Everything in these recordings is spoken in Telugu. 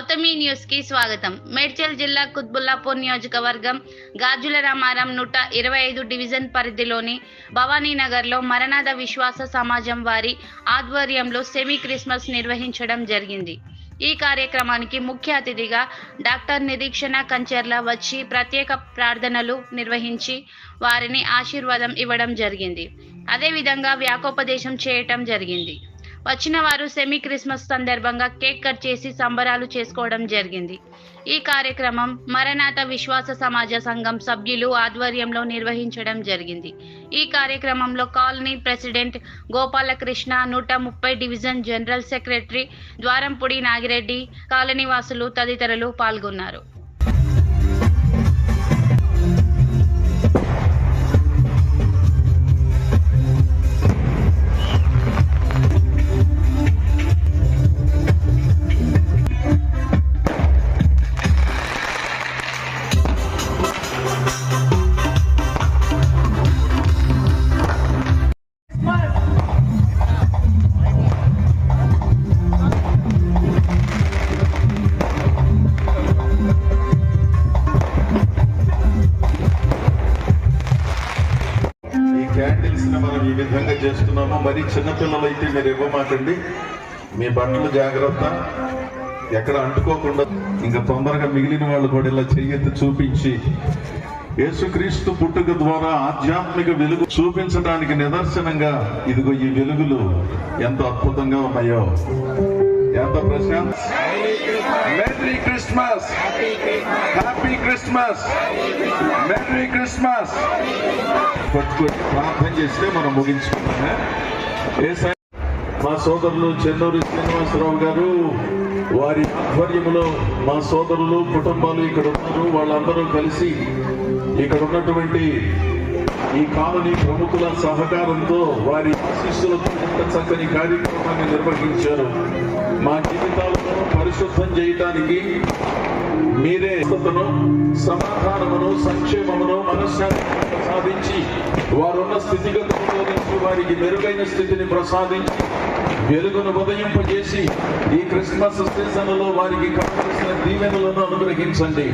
గౌతమి న్యూస్ కి స్వాగతం. మేడ్చల్ జిల్లా కుత్బుల్లాపూర్ నియోజకవర్గం గాజుల రామారం 125 డివిజన్ పరిధిలోని భవానీనగర్ లో మరణాథ విశ్వాస సమాజం వారి ఆధ్వర్యంలో సెమీ క్రిస్మస్ నిర్వహించడం జరిగింది. ఈ కార్యక్రమానికి ముఖ్య అతిథిగా డాక్టర్ నిరీక్షణ కంచెర్ల వచ్చి ప్రత్యేక ప్రార్థనలు నిర్వహించి వారిని ఆశీర్వాదం ఇవ్వడం జరిగింది. అదేవిధంగా వ్యాకోపదేశం చేయటం జరిగింది. వచ్చిన వారు సెమీ క్రిస్మస్ సందర్భంగా కేక్ కట్ చేసి సంబరాలు చేసుకోవడం జరిగింది. ఈ కార్యక్రమం మరణాథ విశ్వాస సమాజ సంఘం సభ్యులు ఆధ్వర్యంలో నిర్వహించడం జరిగింది. ఈ కార్యక్రమంలో colony president Gopalakrishna, 130 division general secretary Dwarampudi Nagireddy, colony వాసులు తదితరులు పాల్గొన్నారు. క్యాండిల్స్ మనం ఈ విధంగా చేస్తున్నాము. మరి చిన్నపిల్లలు అయితే మీరు ఇవ్వమాకండి, మీ బట్టలు జాగ్రత్త, ఎక్కడ అంటుకోకుండా. ఇంకా తొందరగా మిగిలిన వాళ్ళు కూడా ఇలా చెయ్యెత్తి చూపించి యేసుక్రీస్తు పుట్టుక ద్వారా ఆధ్యాత్మిక వెలుగు చూపించడానికి నిదర్శనంగా ఇదిగో ఈ వెలుగులు ఎంత అద్భుతంగా ఉన్నాయో, ఎంత ప్రశాంత. Merry Christmas, happy Christmas, merry Christmas. పట్టుకొని ప్రార్థన చేస్తే మనం ముగించుకుంటామే. మా సోదరులు చెన్నూరి శ్రీనివాసరావు గారు, వారి ఆధ్వర్యంలో మా సోదరులు కుటుంబాలు ఇక్కడ ఉన్నారు. వాళ్ళందరూ కలిసి ఇక్కడ ఉన్నటువంటి ఈ కాలనీ ప్రముఖుల సహకారంతో వారి ఆశీస్సులతో ఇంత చక్కని కార్యక్రమాన్ని నిర్వహించారు. మా జీవితాలను పరిశుద్ధం చేయటానికి మీరే సమాధానమును, సంక్షేమమును, మనశ్శాంతి ప్రసాదించి వారున్న స్థితిగతుల్లో నుంచి వారికి మెరుగైన స్థితిని ప్రసాదించి వెలుగును ఉదయింపజేసి ఈ క్రిస్మస్ సీజన్లో వారికి కావలసిన దీవెనలను అనుగ్రహించండి.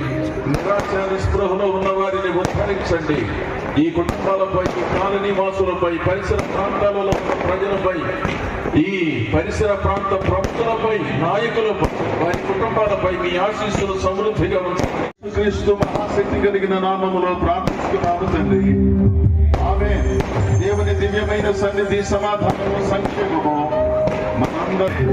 నిరాశ నిస్పృహలో ఉన్న వారిని ఉద్ధరించండి. ఈ కుటుంబాలపై, ఈ కాలనీ వాసులపై, పరిసర ప్రాంతాలలో ఉన్న ప్రజలపై, ఈ పరిసర ప్రాంత ప్రముఖులపై, నాయకులపై, వారి కుటుంబాలపై మీ ఆశీస్సులు సమృద్ధిగా ఉంటాయి. క్రీస్తు మహాశక్తి కలిగిన నామములో ప్రార్థిస్తున్నాము తండ్రి. ఆమేన్. దేవుని దివ్యమైన సన్నిధి, సమాధానము, సంక్షేమము మనందరి